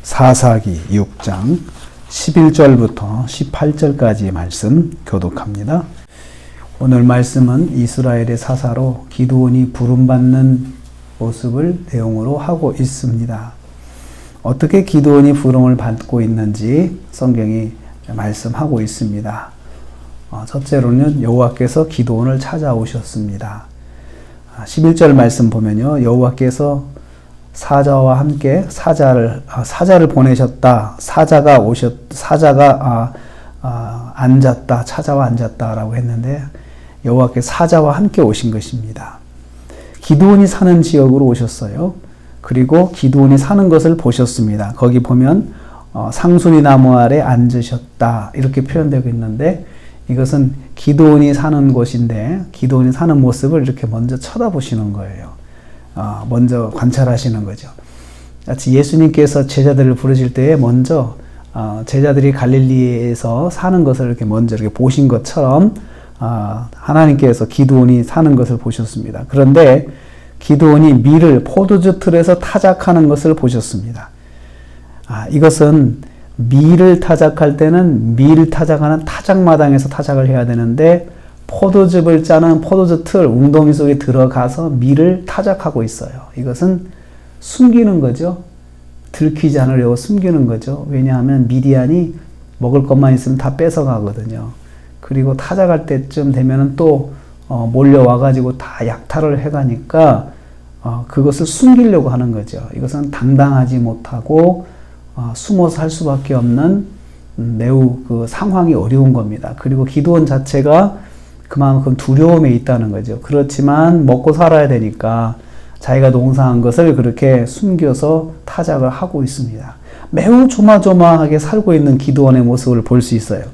사사기 6장 11절부터 18절까지의 말씀 교독합니다. 오늘 말씀은 이스라엘의 사사로 기드온이 부름받는 모습을 내용으로 하고 있습니다. 어떻게 기드온이 부름을 받고 있는지 성경이 말씀하고 있습니다. 첫째로는 여호와께서 기드온을 찾아오셨습니다. 11절 말씀 보면요, 여호와께서 사자와 함께 사자를 보내셨다. 사자가 앉았다. 찾아와 앉았다라고 했는데 여호와께 사자와 함께 오신 것입니다. 기드온이 사는 지역으로 오셨어요. 그리고 기드온이 사는 것을 보셨습니다. 거기 보면 상수리 나무 아래 앉으셨다 이렇게 표현되고 있는데 이것은 기드온이 사는 곳인데 기드온이 사는 모습을 이렇게 먼저 쳐다보시는 거예요. 먼저 관찰하시는 거죠. 마치 예수님께서 제자들을 부르실 때에 먼저 제자들이 갈릴리에서 사는 것을 이렇게 먼저 이렇게 보신 것처럼 하나님께서 기드온이 사는 것을 보셨습니다. 그런데 기드온이 밀을 포도주 틀에서 타작하는 것을 보셨습니다. 이것은 밀을 타작할 때는 밀 타작하는 타작마당에서 타작을 해야 되는데 포도즙을 짜는 포도주 틀 웅덩이 속에 들어가서 밀을 타작하고 있어요. 이것은 숨기는 거죠. 들키지 않으려고 숨기는 거죠. 왜냐하면 미디안이 먹을 것만 있으면 다 뺏어가거든요. 그리고 타작할 때쯤 되면은 또 몰려와가지고 다 약탈을 해가니까 그것을 숨기려고 하는 거죠. 이것은 당당하지 못하고 숨어서 할 수밖에 없는 매우 그 상황이 어려운 겁니다. 그리고 기드온 자체가 그만큼 두려움에 있다는 거죠. 그렇지만 먹고 살아야 되니까 자기가 농사한 것을 그렇게 숨겨서 타작을 하고 있습니다. 매우 조마조마하게 살고 있는 기드온의 모습을 볼 수 있어요.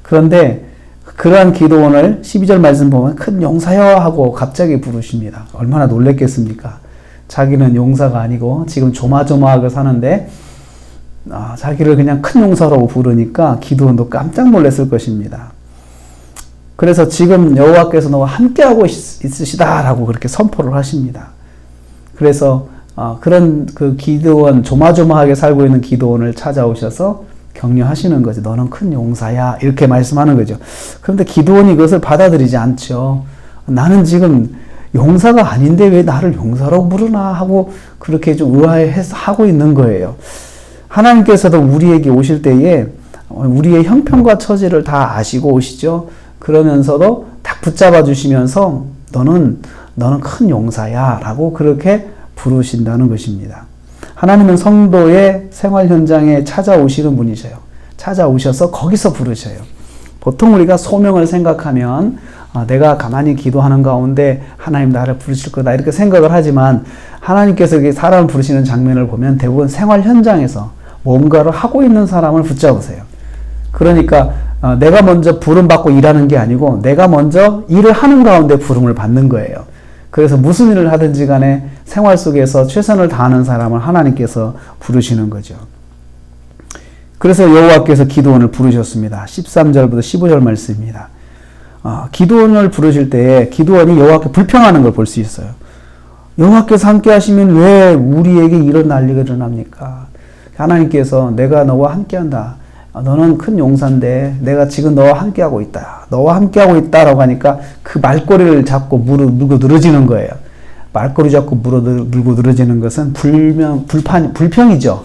그런데 그러한 기드온을 12절 말씀 보면 큰 용사여 하고 갑자기 부르십니다. 얼마나 놀랬겠습니까? 자기는 용사가 아니고 지금 조마조마하게 사는데 자기를 그냥 큰 용사라고 부르니까 기드온도 깜짝 놀랐을 것입니다. 그래서 지금 여호와께서 너와 함께하고 있으시다라고 그렇게 선포를 하십니다. 그래서 그런 그 기드온, 조마조마하게 살고 있는 기드온을 찾아오셔서 격려하시는 거죠. 너는 큰 용사야 이렇게 말씀하는 거죠. 그런데 기드온이 그것을 받아들이지 않죠. 나는 지금 용사가 아닌데 왜 나를 용사라고 부르나 하고 그렇게 좀 의아해하고 있는 거예요. 하나님께서도 우리에게 오실 때에 우리의 형편과 처지를 다 아시고 오시죠. 그러면서도 딱 붙잡아 주시면서 너는 큰 용사야 라고 그렇게 부르신다는 것입니다. 하나님은 성도의 생활 현장에 찾아오시는 분이셔요. 찾아오셔서 거기서 부르셔요. 보통 우리가 소명을 생각하면 내가 가만히 기도하는 가운데 하나님 나를 부르실 거다 이렇게 생각을 하지만 하나님께서 사람을 부르시는 장면을 보면 대부분 생활 현장에서 뭔가를 하고 있는 사람을 붙잡으세요. 그러니까 내가 먼저 부름받고 일하는 게 아니고 내가 먼저 일을 하는 가운데 부름을 받는 거예요. 그래서 무슨 일을 하든지 간에 생활 속에서 최선을 다하는 사람을 하나님께서 부르시는 거죠. 그래서 여호와께서 기드온을 부르셨습니다. 13절부터 15절 말씀입니다. 기드온을 부르실 때에 기드온이 여호와께 불평하는 걸 볼 수 있어요. 여호와께서 함께 하시면 왜 우리에게 이런 난리가 일어납니까? 하나님께서 내가 너와 함께 한다. 너는 큰 용사인데 내가 지금 너와 함께하고 있다. 너와 함께하고 있다라고 하니까 그 말꼬리를 잡고 물고 늘어지는 거예요. 말꼬리 잡고 물고 늘어지는 것은 불평이죠.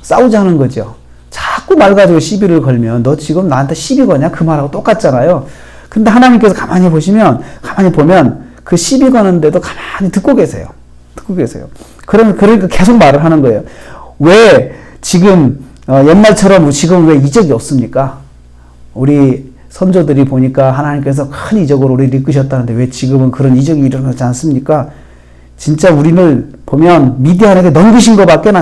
싸우자는 거죠. 자꾸 말 가지고 시비를 걸면 너 지금 나한테 시비 거냐? 그 말하고 똑같잖아요. 근데 하나님께서 가만히 보면 그 시비 거는데도 가만히 듣고 계세요. 그러니까 계속 말을 하는 거예요. 왜 지금 옛날처럼 지금 왜 이적이 없습니까? 우리 선조들이 보니까 하나님께서 큰 이적으로 우리를 이끄셨다는데 왜 지금은 그런 이적이 일어나지 않습니까? 진짜 우리를 보면 미디안에게 넘기신 것밖에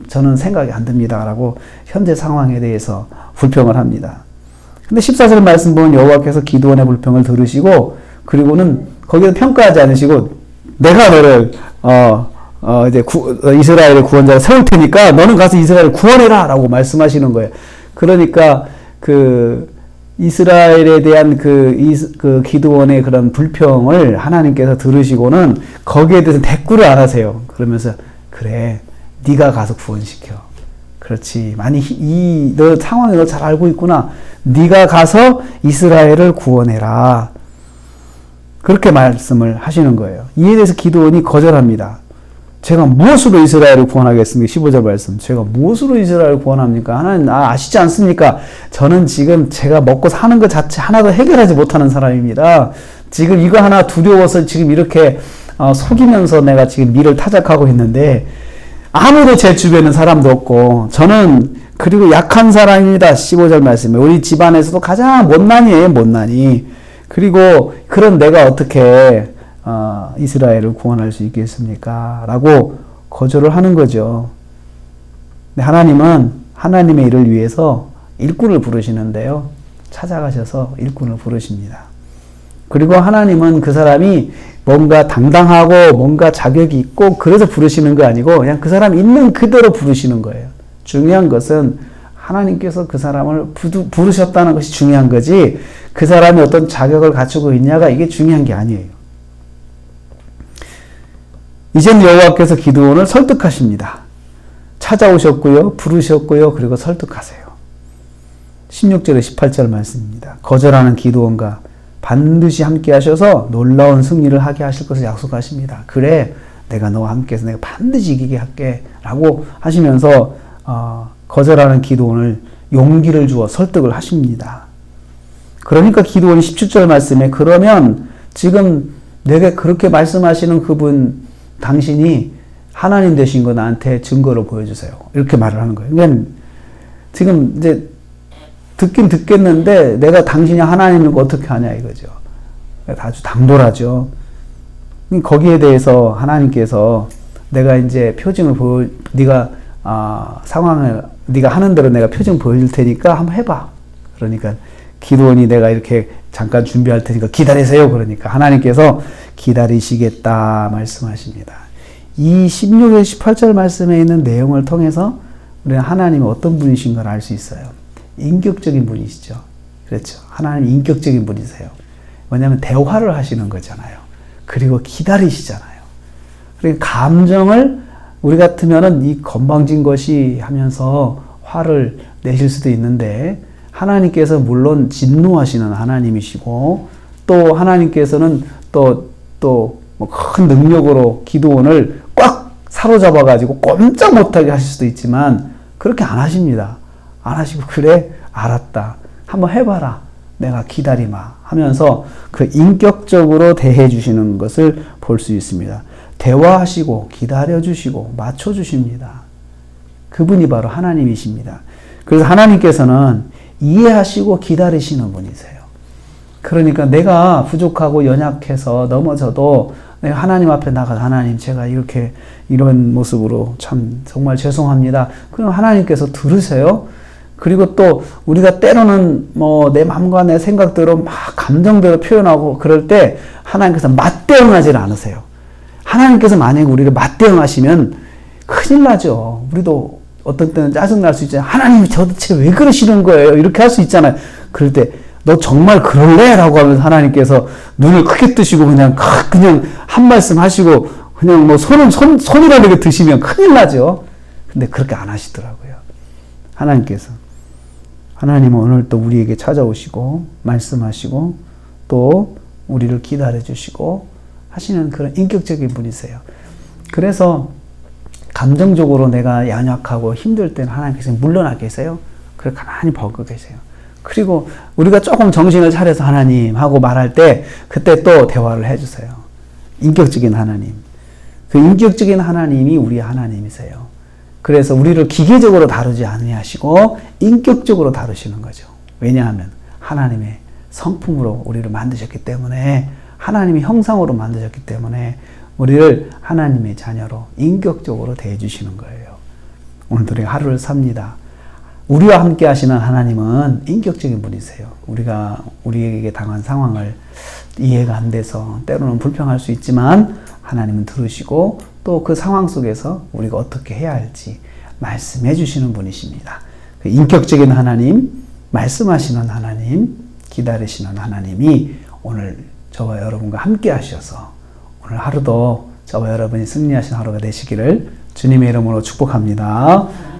저는 생각이 안 듭니다. 라고 현재 상황에 대해서 불평을 합니다. 근데 14절 말씀 보면 여호와께서 기드온의 불평을 들으시고 그리고는 거기서 평가하지 않으시고 내가 너를 이제 이스라엘의 구원자를 세울 테니까 너는 가서 이스라엘을 구원해라 라고 말씀하시는 거예요. 그러니까 그 이스라엘에 대한 그 기드온의 그런 불평을 하나님께서 들으시고는 거기에 대해서 대꾸를 안 하세요. 그러면서 그래 네가 가서 구원시켜. 그렇지. 많이 너 상황을 너 잘 알고 있구나. 네가 가서 이스라엘을 구원해라. 그렇게 말씀을 하시는 거예요. 이에 대해서 기드온이 거절합니다. 제가 무엇으로 이스라엘을 구원하겠습니까? 15절 말씀. 제가 무엇으로 이스라엘을 구원합니까? 하나님 아시지 않습니까? 저는 지금 제가 먹고 사는 것 자체 하나도 해결하지 못하는 사람입니다. 지금 이거 하나 두려워서 지금 이렇게 속이면서 내가 지금 미를 타작하고 있는데 아무도 제 주변에 사람도 없고 저는 그리고 약한 사람입니다. 15절 말씀에 우리 집안에서도 가장 못난이에요. 못난이. 그리고 그런 내가 어떻게 이스라엘을 구원할 수 있겠습니까? 라고 거절을 하는 거죠. 하나님은 하나님의 일을 위해서 일꾼을 부르시는데요. 찾아가셔서 일꾼을 부르십니다. 그리고 하나님은 그 사람이 뭔가 당당하고 뭔가 자격이 있고 그래서 부르시는 거 아니고 그냥 그 사람 있는 그대로 부르시는 거예요. 중요한 것은 하나님께서 그 사람을 부르셨다는 것이 중요한 거지 그 사람이 어떤 자격을 갖추고 있냐가 이게 중요한 게 아니에요. 이젠 여호와께서 기드온을 설득하십니다. 찾아오셨고요. 부르셨고요. 그리고 설득하세요. 16절에 18절 말씀입니다. 거절하는 기드온과 반드시 함께 하셔서 놀라운 승리를 하게 하실 것을 약속하십니다. 그래 내가 너와 함께해서 내가 반드시 이기게 할게 라고 하시면서 거절하는 기드온을 용기를 주어 설득을 하십니다. 그러니까 기드온이 17절 말씀에 그러면 지금 내게 그렇게 말씀하시는 그분 당신이 하나님 되신 거 나한테 증거로 보여주세요. 이렇게 말을 하는 거예요. 그러니까 지금 이제 듣긴 듣겠는데 내가 당신이 하나님인 거 어떻게 하냐 이거죠. 아주 당돌하죠. 거기에 대해서 하나님께서 내가 이제 표징을 네가 상황을 네가 하는 대로 내가 표징 보여줄 테니까 한번 해봐. 그러니까 기드온이 내가 이렇게 잠깐 준비할 테니까 기다리세요. 그러니까 하나님께서 기다리시겠다 말씀하십니다. 이 16절 18절 말씀에 있는 내용을 통해서 우리는 하나님이 어떤 분이신 걸 알 수 있어요. 인격적인 분이시죠. 그렇죠. 하나님 인격적인 분이세요. 왜냐하면 대화를 하시는 거잖아요. 그리고 기다리시잖아요. 그러니까 감정을 우리 같으면은 이 건방진 것이 하면서 화를 내실 수도 있는데 하나님께서 물론 진노하시는 하나님이시고 또 하나님께서는 또 큰 능력으로 기드온을 꽉 사로잡아 가지고 꼼짝 못하게 하실 수도 있지만 그렇게 안 하십니다. 안 하시고 그래 알았다 한번 해봐라 내가 기다리마 하면서 그 인격적으로 대해 주시는 것을 볼 수 있습니다. 대화하시고 기다려 주시고 맞춰 주십니다. 그분이 바로 하나님이십니다. 그래서 하나님께서는 이해하시고 기다리시는 분이세요. 그러니까 내가 부족하고 연약해서 넘어져도 내가 하나님 앞에 나가서 하나님 제가 이런 모습으로 참 정말 죄송합니다. 그럼 하나님께서 들으세요. 그리고 또 우리가 때로는 내 마음과 내 생각대로 막 감정대로 표현하고 그럴 때 하나님께서 맞대응하지 않으세요. 하나님께서 만약에 우리를 맞대응하시면 큰일 나죠. 우리도 어떤 때는 짜증날 수 있잖아요. 하나님이 도대체 왜 그러시는 거예요? 이렇게 할 수 있잖아요. 그럴 때 너 정말 그럴래? 라고 하면서 하나님께서 눈을 크게 뜨시고 그냥 한 말씀 하시고 그냥 손이라도 드시면 큰일 나죠. 근데 그렇게 안 하시더라고요. 하나님은 오늘 또 우리에게 찾아오시고 말씀하시고 또 우리를 기다려 주시고 하시는 그런 인격적인 분이세요. 그래서 감정적으로 내가 연약하고 힘들 때는 하나님께서 물러나 계세요. 그래 가만히 보고 계세요. 그리고 우리가 조금 정신을 차려서 하나님 하고 말할 때 그때 또 대화를 해주세요. 인격적인 하나님. 그 인격적인 하나님이 우리의 하나님이세요. 그래서 우리를 기계적으로 다루지 아니하시고 인격적으로 다루시는 거죠. 왜냐하면 하나님의 성품으로 우리를 만드셨기 때문에 하나님의 형상으로 만드셨기 때문에 우리를 하나님의 자녀로 인격적으로 대해주시는 거예요. 오늘도 우리가 하루를 삽니다. 우리와 함께 하시는 하나님은 인격적인 분이세요. 우리가 우리에게 당한 상황을 이해가 안 돼서 때로는 불평할 수 있지만 하나님은 들으시고 또 그 상황 속에서 우리가 어떻게 해야 할지 말씀해 주시는 분이십니다. 그 인격적인 하나님, 말씀하시는 하나님, 기다리시는 하나님이 오늘 저와 여러분과 함께 하셔서 오늘 하루도 저와 여러분이 승리하신 하루가 되시기를 주님의 이름으로 축복합니다.